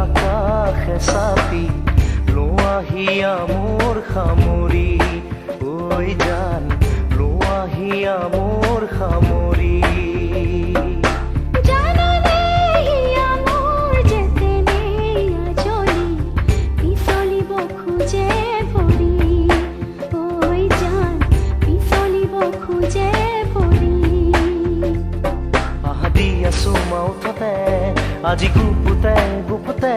আকাশে চাপি লোৱাহিয়া মোৰ সামৰি ঐ জান লোৱাহিয়া মোৰ সামৰি আজি গুপুতে গুপুতে